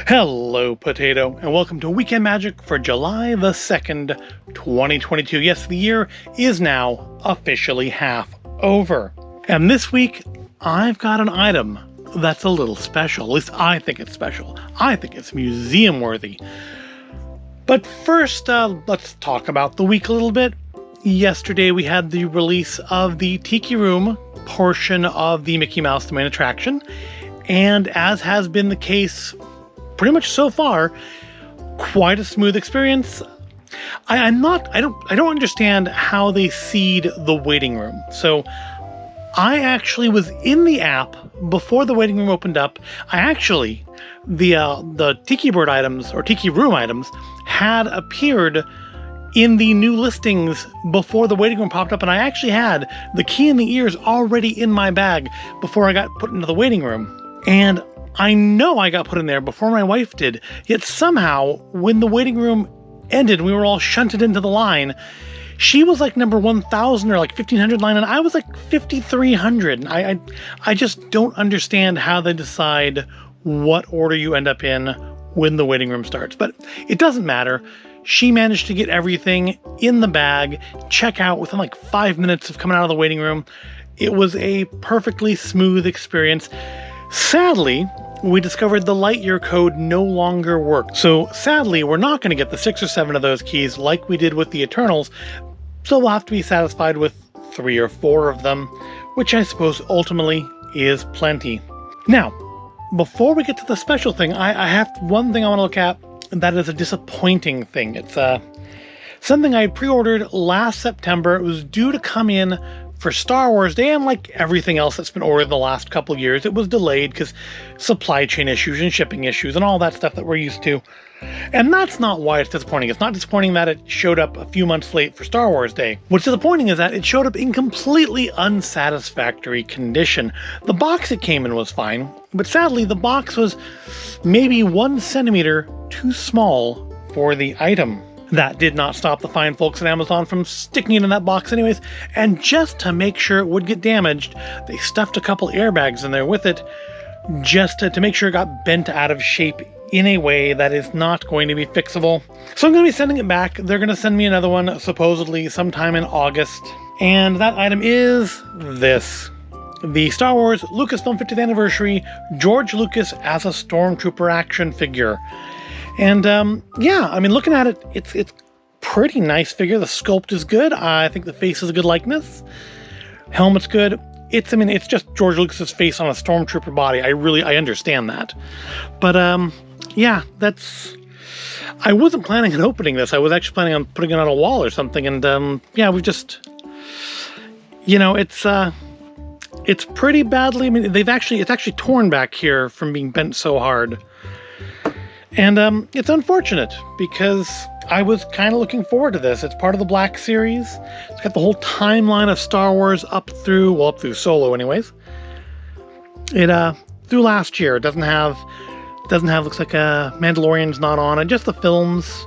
Hello, Potato, and welcome to Weekend Magic for July the 2nd, 2022. Yes, the year is now officially half over. And this week, I've got an item that's a little special. At least I think it's special. I think it's museum-worthy. But first, let's talk about the week a little bit. Yesterday, we had the release of the Tiki Room portion of the Mickey Mouse The Main Attraction. And as has been the case pretty much so far, quite a smooth experience. I don't understand how they seed the waiting room. So I actually was in the app before the waiting room opened up. The Tiki Bird items or Tiki Room items had appeared in the new listings before the waiting room popped up, and I actually had the key and the ears already in my bag before I got put into the waiting room. And I know I got put in there before my wife did, yet somehow, when the waiting room ended, we were all shunted into the line. She was like number 1,000 or like 1,500 line, and I was like 5,300. And I just don't understand how they decide what order you end up in when the waiting room starts. But it doesn't matter. She managed to get everything in the bag, check out within like 5 minutes of coming out of the waiting room. It was a perfectly smooth experience. Sadly, we discovered the Lightyear code no longer worked. So sadly, we're not going to get the 6 or 7 of those keys like we did with the Eternals. So we'll have to be satisfied with 3 or 4 of them, which I suppose ultimately is plenty. Now, before we get to the special thing, I have one thing I want to look at, and that is a disappointing thing. It's something I pre-ordered last September. It was due to come in for Star Wars Day, and like everything else that's been ordered the last couple years, it was delayed because supply chain issues and shipping issues and all that stuff that we're used to. And that's not why it's disappointing. It's not disappointing that it showed up a few months late for Star Wars Day. What's disappointing is that it showed up in completely unsatisfactory condition. The box it came in was fine, but sadly the box was maybe 1 centimeter too small for the item. That did not stop the fine folks at Amazon from sticking it in that box anyways, and just to make sure it would get damaged, they stuffed a couple airbags in there with it, just to make sure it got bent out of shape in a way that is not going to be fixable. So I'm going to be sending it back. They're going to send me another one, supposedly sometime in August, and that item is this. The Star Wars Lucasfilm 50th Anniversary George Lucas as a Stormtrooper action figure. And yeah, I mean, looking at it, it's pretty nice figure. The sculpt is good. I think the face is a good likeness. Helmet's good. It's just George Lucas's face on a Stormtrooper body. I understand that. But yeah, I wasn't planning on opening this. I was actually planning on putting it on a wall or something. And yeah, we've just, it's pretty badly. I mean, it's actually torn back here from being bent so hard. And it's unfortunate because I was kind of looking forward to this. It's part of the Black Series. It's got the whole timeline of Star Wars up through Solo anyways. It through last year. It doesn't have looks like Mandalorian's not on it, just the films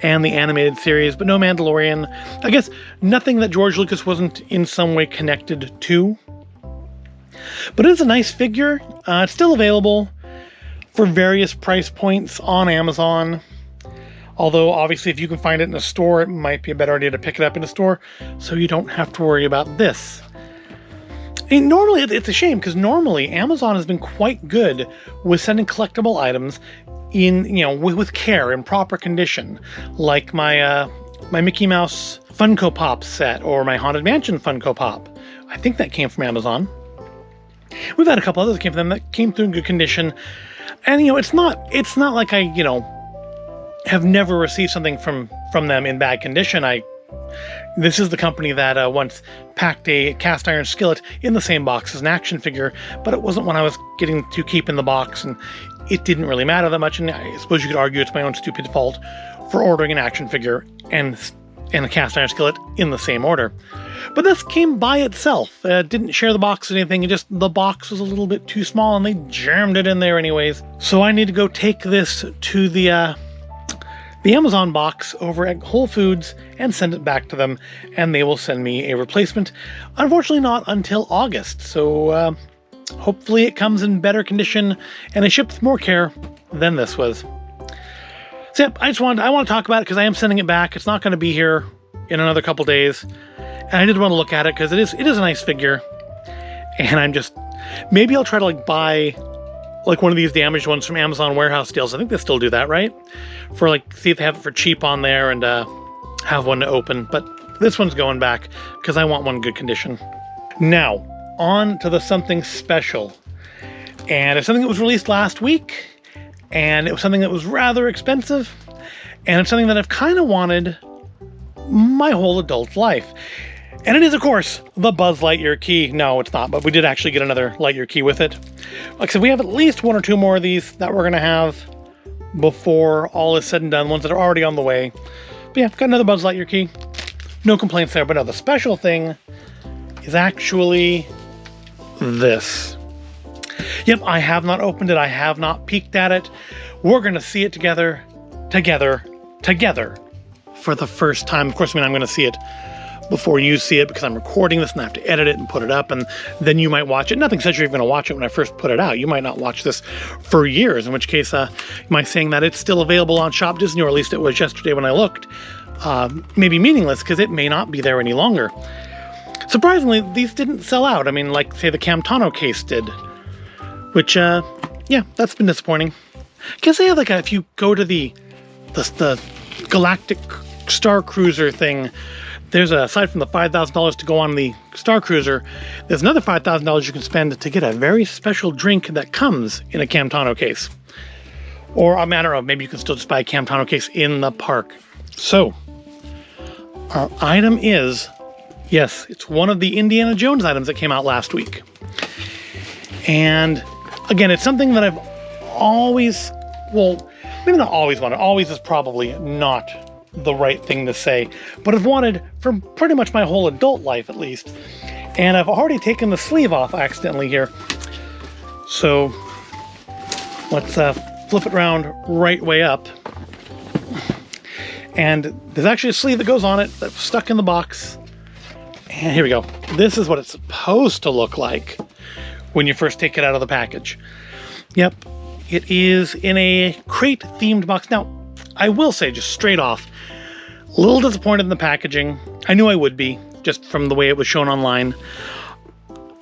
and the animated series, but no Mandalorian. I guess nothing that George Lucas wasn't in some way connected to. But it's a nice figure. It's still available for various price points on Amazon. Although, obviously, if you can find it in a store, it might be a better idea to pick it up in a store so you don't have to worry about this. And normally, it's a shame, because normally Amazon has been quite good with sending collectible items in, with care, in proper condition. Like my Mickey Mouse Funko Pop set, or my Haunted Mansion Funko Pop. I think that came from Amazon. We've had a couple others that came from them that came through in good condition. And, it's not like I, have never received something from them in bad condition. This is the company that once packed a cast iron skillet in the same box as an action figure, but it wasn't one I was getting to keep in the box, and it didn't really matter that much. And I suppose you could argue it's my own stupid fault for ordering an action figure and a cast iron skillet in the same order. But this came by itself. Didn't share the box or anything. The box was a little bit too small, and they jammed it in there anyways. So I need to go take this to the Amazon box over at Whole Foods and send it back to them, and they will send me a replacement. Unfortunately, not until August. So hopefully it comes in better condition and is shipped with more care than this was. So yep, I want to talk about it because I am sending it back. It's not going to be here in another couple days. And I did want to look at it because it is a nice figure. And I'm just, maybe I'll try to like buy like one of these damaged ones from Amazon warehouse deals. I think they still do that, right? For like, see if they have it for cheap on there and have one to open. But this one's going back because I want one in good condition. Now, on to the something special. And it's something that was released last week. And it was something that was rather expensive. And it's something that I've kind of wanted my whole adult life. And it is, of course, the Buzz Lightyear Key. No, it's not, but we did actually get another Lightyear Key with it. Like I said, we have at least one or two more of these that we're going to have before all is said and done, ones that are already on the way. But yeah, got another Buzz Lightyear Key. No complaints there, but no, the special thing is actually this. Yep, I have not opened it. I have not peeked at it. We're going to see it together for the first time. Of course, I'm going to see it before you see it because I'm recording this and I have to edit it and put it up, and then you might watch it. Nothing says you're even going to watch it when I first put it out. You might not watch this for years, in which case, am I saying that it's still available on Shop Disney, or at least it was yesterday when I looked, maybe meaningless because it may not be there any longer. Surprisingly, these didn't sell out. I mean, like, say, the Camtano case did, which, yeah, that's been disappointing. I guess they have, like, if you go to the Galactic Star Cruiser thing, there's aside from the $5,000 to go on the Star Cruiser, there's another $5,000 you can spend to get a very special drink that comes in a Camtano case. Or a matter of maybe you can still just buy a Camtano case in the park. So, our item is, yes, it's one of the Indiana Jones items that came out last week. And again, it's something that I've always, well, maybe not always wanted. Always is probably not the right thing to say, but I've wanted for pretty much my whole adult life at least. And I've already taken the sleeve off accidentally here. So let's flip it around right way up. And there's actually a sleeve that goes on it that's stuck in the box. And here we go. This is what it's supposed to look like when you first take it out of the package. Yep, it is in a crate themed box. Now, I will say just straight off, a little disappointed in the packaging. I knew I would be, just from the way it was shown online.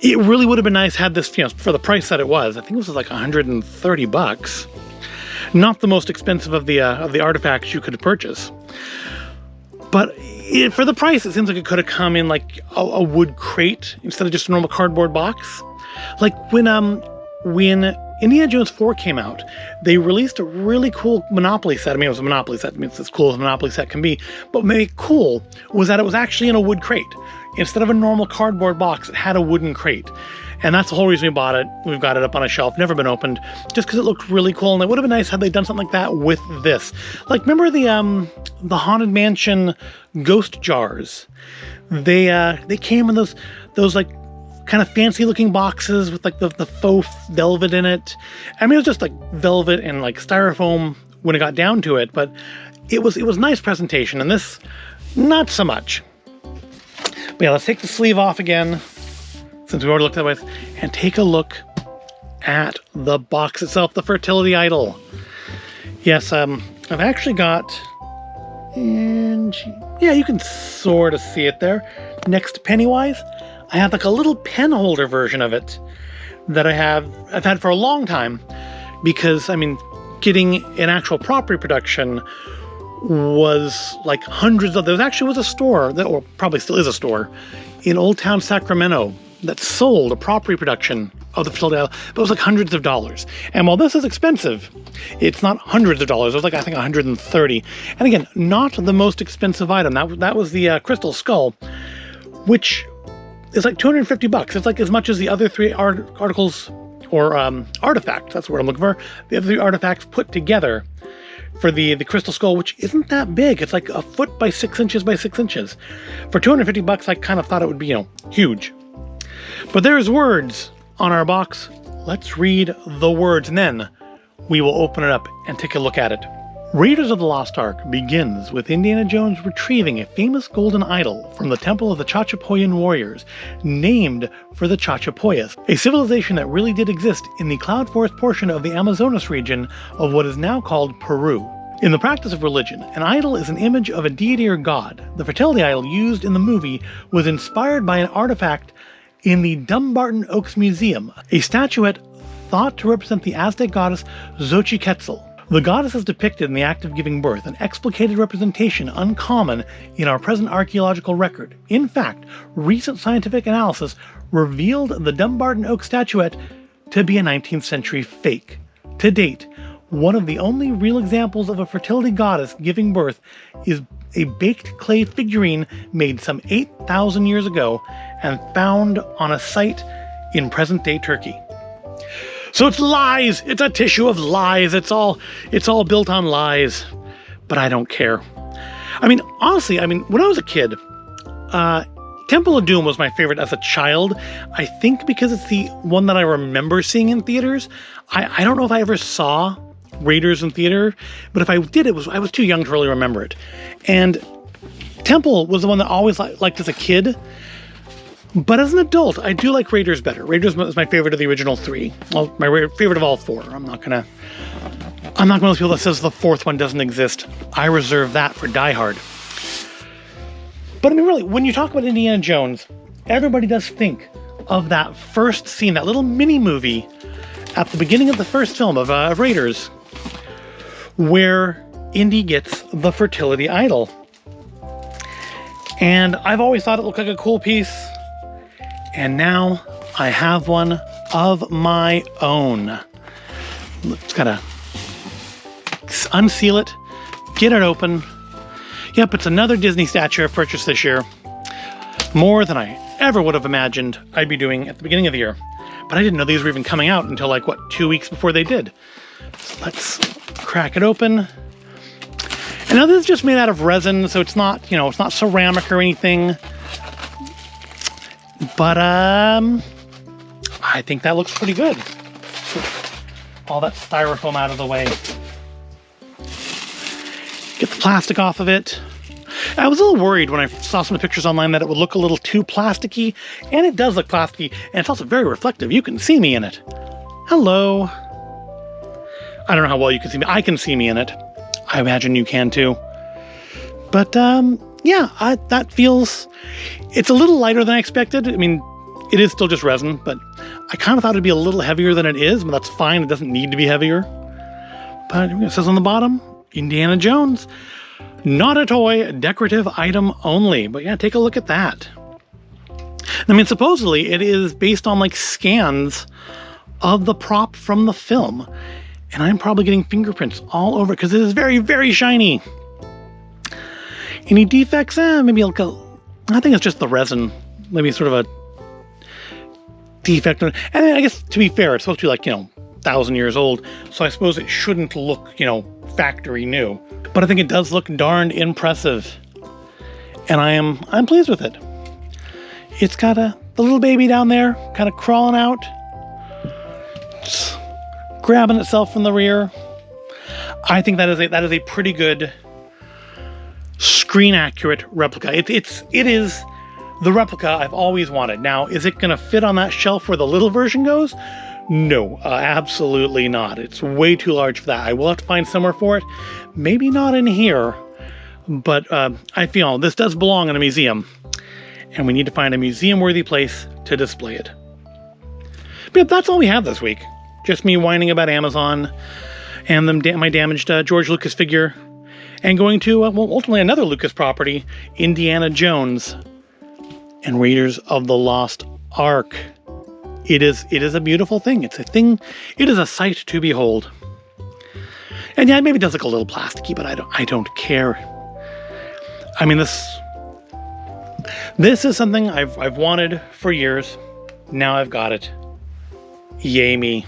It really would have been nice had this, for the price that it was. I think it was like $130. Not the most expensive of the artifacts you could purchase. But for the price, it seems like it could have come in like a wood crate instead of just a normal cardboard box. Like when Indiana Jones 4 came out, they released a really cool Monopoly set. I mean, it was a Monopoly set. I mean, it's as cool as a Monopoly set can be. But what made it cool was that it was actually in a wood crate. Instead of a normal cardboard box, it had a wooden crate. And that's the whole reason we bought it. We've got it up on a shelf, never been opened, just because it looked really cool. And it would have been nice had they done something like that with this. Like, remember the Haunted Mansion ghost jars? They came in those like kind of fancy looking boxes with like the faux velvet in it. I mean, it was just like velvet and like styrofoam when it got down to it, but it was nice presentation, and this, not so much. But yeah, let's take the sleeve off again, since we already looked at it, and take a look at the box itself, the Fertility Idol. Yes, I've actually got, and yeah, you can sort of see it there, next to Pennywise. I have like a little pen holder version of it that I've had for a long time, because I mean, getting an actual prop reproduction was like hundreds of, there actually was a store that, or probably still is a store in Old Town Sacramento that sold a prop reproduction of the Fertility Idol, but it was like hundreds of dollars. And while this is expensive, it's not hundreds of dollars. It was like, I think, 130. And again, not the most expensive item. That was the Crystal Skull, which is like $250. It's like as much as the other three articles, or artifacts, that's what I'm looking for. The other three artifacts put together for the Crystal Skull, which isn't that big. It's like a foot by 6 inches by 6 inches. For $250, I kind of thought it would be, huge. But there's words on our box. Let's read the words, and then we will open it up and take a look at it. Raiders of the Lost Ark begins with Indiana Jones retrieving a famous golden idol from the temple of the Chachapoyan warriors, named for the Chachapoyas, a civilization that really did exist in the cloud forest portion of the Amazonas region of what is now called Peru. In the practice of religion, an idol is an image of a deity or god. The fertility idol used in the movie was inspired by an artifact in the Dumbarton Oaks Museum, a statuette thought to represent the Aztec goddess Xochiquetzal. The goddess is depicted in the act of giving birth, an explicated representation uncommon in our present archaeological record. In fact, recent scientific analysis revealed the Dumbarton Oak statuette to be a 19th century fake. To date, one of the only real examples of a fertility goddess giving birth is a baked clay figurine made some 8,000 years ago and found on a site in present-day Turkey. So it's lies. It's a tissue of lies. It's all built on lies. But I don't care. I mean, honestly, when I was a kid, Temple of Doom was my favorite as a child. I think because it's the one that I remember seeing in theaters. I don't know if I ever saw Raiders in theater, but if I did, I was too young to really remember it. And Temple was the one that I always liked as a kid. But as an adult, I do like Raiders better. Raiders is my favorite of the original three. Well, my favorite of all four. I'm not one of those people that says the fourth one doesn't exist. I reserve that for Die Hard. But really, when you talk about Indiana Jones, everybody does think of that first scene, that little mini movie at the beginning of the first film of Raiders, where Indy gets the fertility idol. And I've always thought it looked like a cool piece. And now I have one of my own. Just gotta unseal it, get it open. Yep, it's another Disney statue I purchased this year. More than I ever would have imagined I'd be doing at the beginning of the year. But I didn't know these were even coming out until 2 weeks before they did. So let's crack it open. And now this is just made out of resin, so it's not, it's not ceramic or anything. But, I think that looks pretty good. All that styrofoam out of the way. Get the plastic off of it. I was a little worried when I saw some of the pictures online that it would look a little too plasticky, and it does look plasticky, and it's also very reflective. You can see me in it. Hello. I don't know how well you can see me. I can see me in it. I imagine you can too. But, yeah, that feels... It's a little lighter than I expected. I mean, it is still just resin, but I kind of thought it'd be a little heavier than it is, but that's fine. It doesn't need to be heavier. But it says on the bottom, Indiana Jones. Not a toy, decorative item only. But yeah, take a look at that. I mean, supposedly it is based on scans of the prop from the film. And I'm probably getting fingerprints all over it because it is very, very shiny. Any defects? Maybe I think it's just the resin. Maybe sort of a defect. And I guess, to be fair, it's supposed to be 1,000 years old. So I suppose it shouldn't look, factory new. But I think it does look darned impressive. And I'm pleased with it. It's got the little baby down there, kind of crawling out. Just grabbing itself from the rear. I think that is a pretty good screen accurate replica. It is the replica I've always wanted. Now, is it going to fit on that shelf where the little version goes? No, absolutely not. It's way too large for that. I will have to find somewhere for it. Maybe not in here, but I feel this does belong in a museum, and we need to find a museum-worthy place to display it. But that's all we have this week. Just me whining about Amazon and my damaged George Lucas figure. And going to, ultimately another Lucas property, Indiana Jones and Raiders of the Lost Ark. It is a beautiful thing. It's a thing. It is a sight to behold. And yeah, maybe it does look a little plasticky, but I don't care. I mean, this is something I've wanted for years. Now I've got it. Yay me.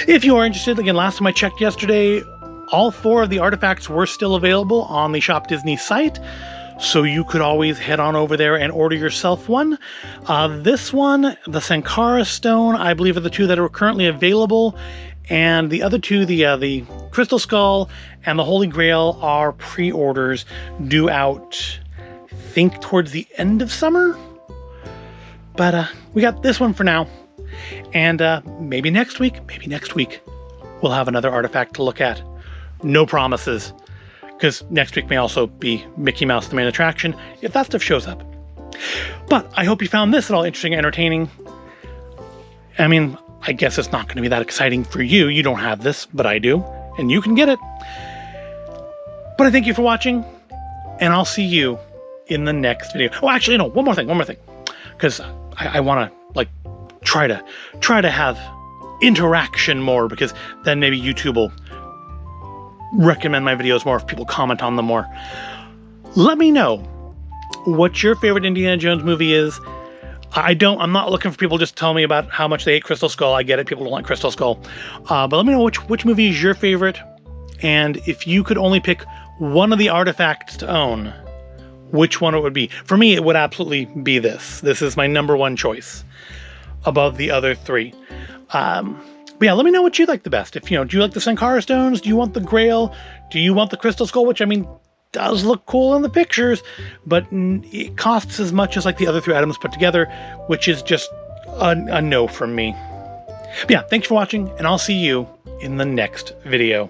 If you are interested, again, last time I checked yesterday, all 4 of the artifacts were still available on the Shop Disney site, so you could always head on over there and order yourself one. This one, the Sankara Stone, I believe are the 2 that are currently available, And the other two, the Crystal Skull and the Holy Grail, are pre-orders due out, I think, towards the end of summer. But we got this one for now. And maybe next week, we'll have another artifact to look at. No promises, because next week may also be Mickey Mouse, the main attraction, if that stuff shows up. But I hope you found this at all interesting and entertaining. I mean, I guess it's not going to be that exciting for you. You don't have this, but I do, and you can get it. But I thank you for watching, and I'll see you in the next video. Oh, actually, no, one more thing, because I want to try to have interaction more, because then maybe YouTube will recommend my videos more if people comment on them more. Let me know what your favorite Indiana Jones movie is. I'm not looking for people to just tell me about how much they hate Crystal Skull. I get it, people don't like Crystal Skull. But let me know which movie is your favorite, and if you could only pick one of the artifacts to own, which one it would be. For me, it would absolutely be this. This is my number one choice above the other three. But yeah, let me know what you like the best. If, do you like the Sankara stones? Do you want the Grail? Do you want the Crystal Skull? Which, I mean, does look cool in the pictures, but it costs as much as the other three items put together, which is just a no from me. But yeah, thanks for watching, and I'll see you in the next video.